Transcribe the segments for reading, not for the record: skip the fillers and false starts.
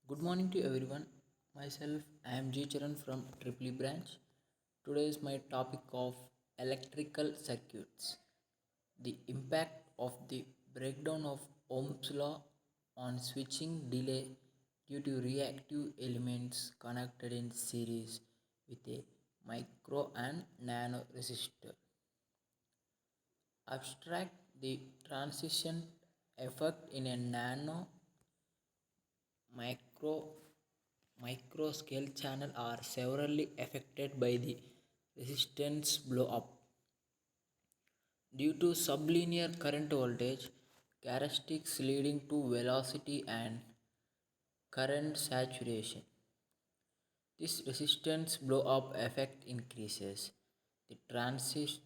Good morning to everyone. Myself, I am G. Charan from Tripoli branch. Today is my topic of electrical circuits. The impact of the breakdown of Ohm's law on switching delay due to reactive elements connected in series with a micro and nano resistor. Abstract the transition effect in a nano micro microscale channel are severely affected by the resistance blow up due to sublinear current voltage characteristics leading to velocity and current saturation. This resistance blow up effect increases the transit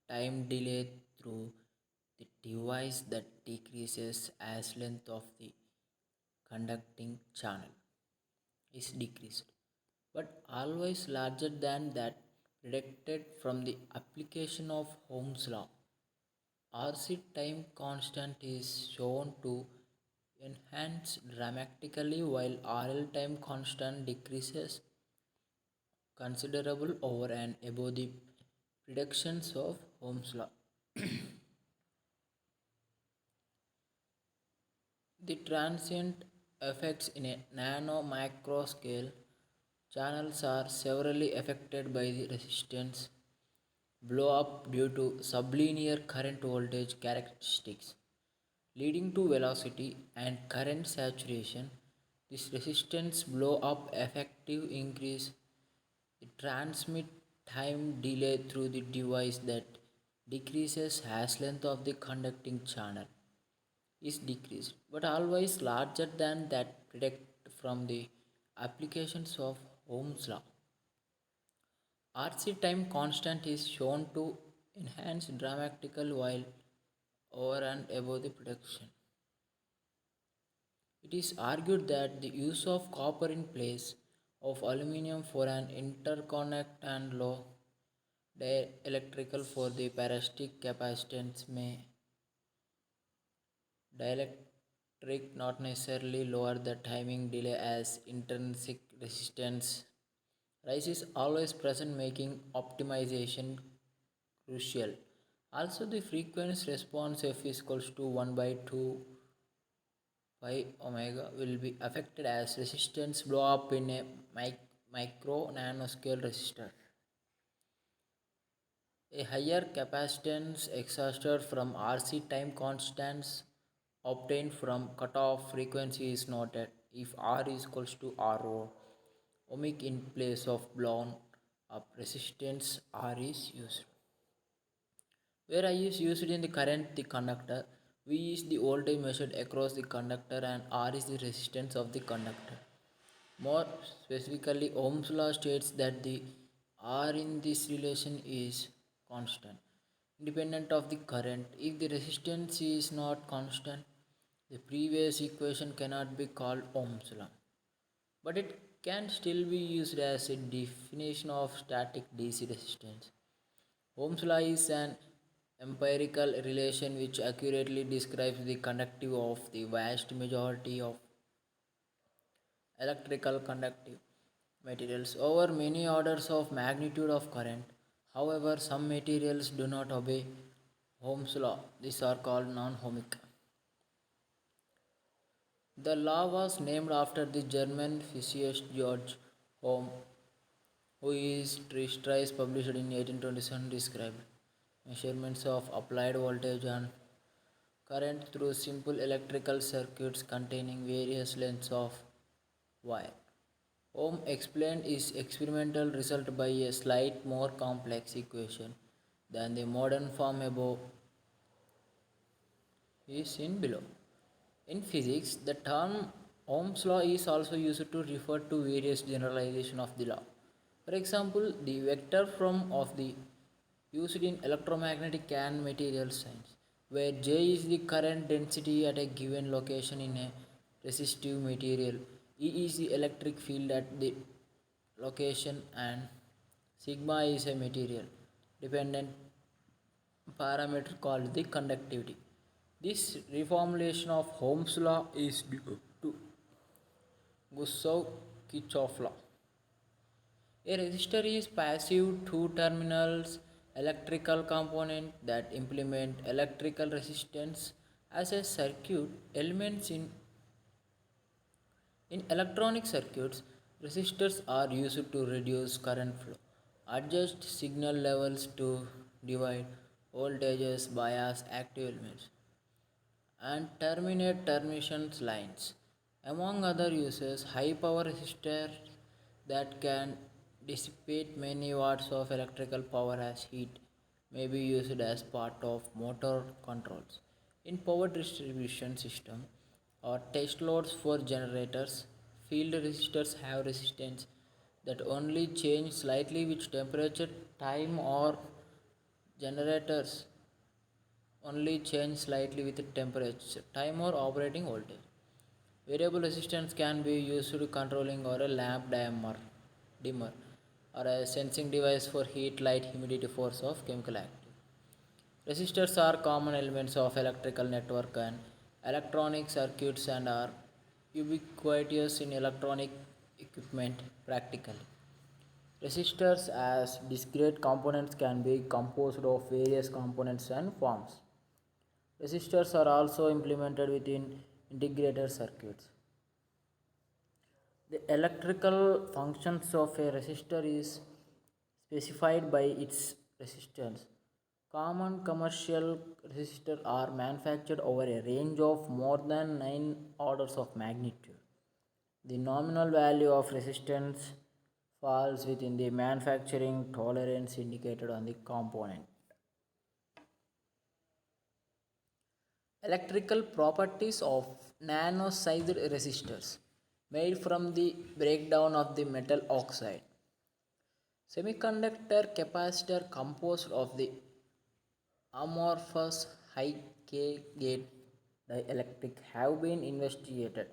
time delay through the device that decreases as length of the conducting channel is decreased, but always larger than that predicted from the application of Ohm's law. RC time constant is shown to enhance dramatically while RL time constant decreases considerable over and above the predictions of Ohm's law. The transient effects in a nano micro scale channels are severely affected by the resistance blow up due to sublinear current voltage characteristics leading to velocity and current saturation. This resistance blow up effective increase the transmit time delay through the device that decreases as length of the conducting channel is decreased, but always larger than that predict from the applications of Ohm's law. RC time constant is shown to enhance dramatically while over and above the production. It is argued that the use of copper in place of aluminum for an interconnect and low dielectrical for the parasitic capacitance may dielectric not necessarily lower the timing delay as intrinsic resistance rise is always present making optimization crucial. Also, the frequency response f is equals to 1 by 2 pi omega will be affected as resistance blow up in a micro nanoscale resistor. A higher capacitance exhausted from RC time constants obtained from cutoff frequency is noted if R is equals to RO. Ohmic in place of blown up resistance R is used. Where I is used in the current the conductor, V is the voltage measured across the conductor and R is the resistance of the conductor. More specifically, Ohm's law states that the R in this relation is constant, independent of the current. If the resistance is not constant, the previous equation cannot be called Ohm's law, but it can still be used as a definition of static DC resistance. Ohm's law is an empirical relation which accurately describes the conductivity of the vast majority of electrical conductive materials over many orders of magnitude of current. However, some materials do not obey Ohm's law. These are called non-ohmic. The law was named after the German physicist George Ohm, who his treatise published in 1827 described measurements of applied voltage and current through simple electrical circuits containing various lengths of wire. Ohm explained his experimental result by a slight more complex equation than the modern form above is seen below. In physics, the term Ohm's law is also used to refer to various generalizations of the law. For example, the vector from of the used in electromagnetic and material science, where J is the current density at a given location in a resistive material, E is the electric field at the location, and sigma is a material dependent parameter called the conductivity. This reformulation of Ohm's law is due to Gustav Kirchhoff law. A resistor is passive two-terminals electrical component that implement electrical resistance as a circuit elements in electronic circuits. Resistors are used to reduce current flow, adjust signal levels to divide voltages, bias active elements, and terminate termination lines. Among other uses, high power resistors that can dissipate many watts of electrical power as heat may be used as part of motor controls. In power distribution system or test loads for generators, field resistors have resistance that only change slightly with temperature, time, or generators only change slightly with temperature, time, or operating voltage. Variable resistance can be used to controlling or a lamp dimmer, or a sensing device for heat, light, humidity, force of chemical activity. Resistors are common elements of electrical network and electronic circuits and are ubiquitous in electronic equipment practically. Resistors as discrete components can be composed of various components and forms. Resistors are also implemented within integrated circuits. The electrical functions of a resistor is specified by its resistance. Common commercial resistors are manufactured over a range of more than 9 orders of magnitude. The nominal value of resistance falls within the manufacturing tolerance indicated on the component. Electrical properties of nano-sized resistors made from the breakdown of the metal oxide. Semiconductor capacitor composed of the amorphous high K gate dielectric have been investigated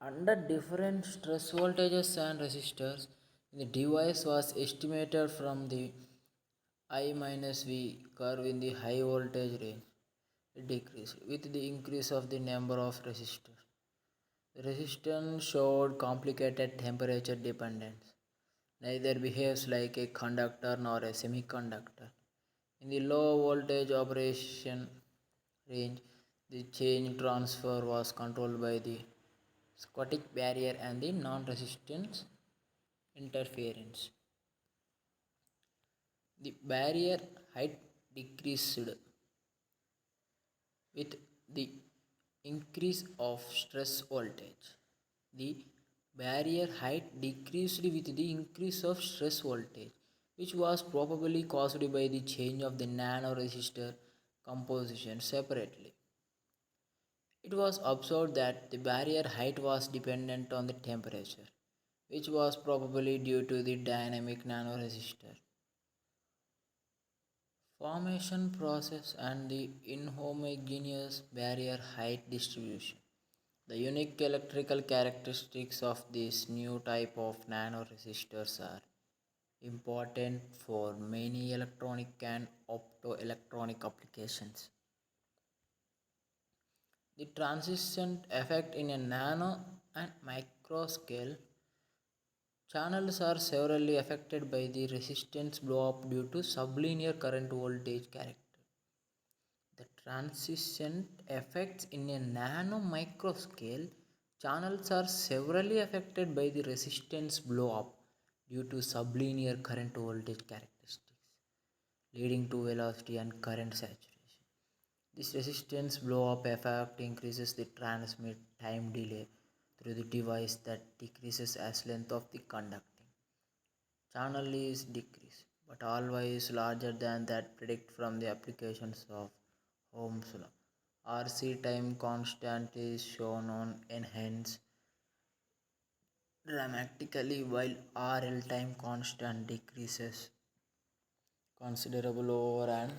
under different stress voltages and resistors. The device was estimated from the I minus V curve in the high voltage range. It decreased with the increase of the number of resistors. The resistance showed complicated temperature dependence. Neither behaves like a conductor nor a semiconductor. In the low voltage operation range, the change transfer was controlled by the squatic barrier and the non-resistance interference. The barrier height decreased with the increase of stress voltage. The barrier height decreased with the increase of stress voltage, which was probably caused by the change of the nanoresistor composition separately. It was observed that the barrier height was dependent on the temperature, which was probably due to the dynamic nanoresistor formation process and the inhomogeneous barrier height distribution. The unique electrical characteristics of this new type of nanoresistors are important for many electronic and optoelectronic applications. The transition effect in a nano and micro scale channels are severely affected by the resistance blow up due to sublinear current voltage character. The transition effects in a nano micro scale channels are severely affected by the resistance blow up due to sublinear current voltage characteristics, leading to velocity and current saturation. This resistance blow up effect increases the transmit time delay through the device that decreases as length of the conducting channel is decreased, but always larger than that predict from the applications of Ohm's law. RC time constant is shown on enhance dramatically while RL time constant decreases considerable over and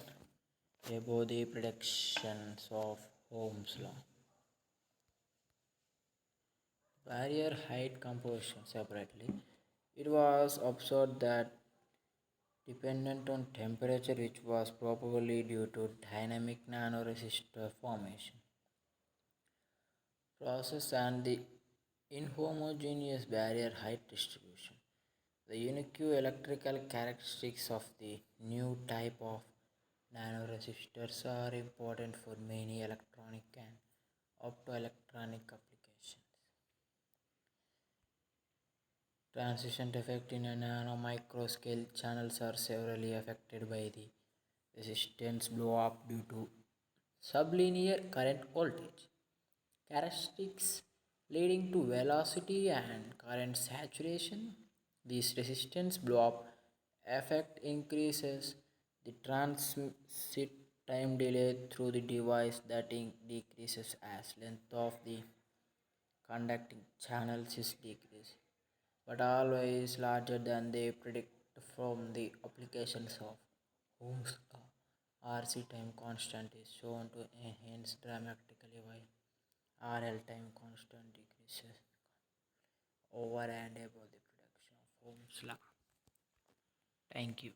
above the predictions of Ohm's law. Barrier height composition separately. It was observed that dependent on temperature, which was probably due to dynamic nanoresistor formation process and the Inhomogeneous barrier height distribution. The unique electrical characteristics of the new type of nanoresistors are important for many electronic and optoelectronic applications. Transition defect in a nanomicroscale channels are severely affected by the resistance blow up due to sublinear current voltage characteristics leading to velocity and current saturation. This resistance blow-up effect increases the transit time delay through the device that decreases as length of the conducting channels is decreased, but always larger than they predict from the applications of Ohm's law. RC time constant is shown to enhance dramatically while RL time constant decreases over and above the prediction of Ohm's law. Thank you.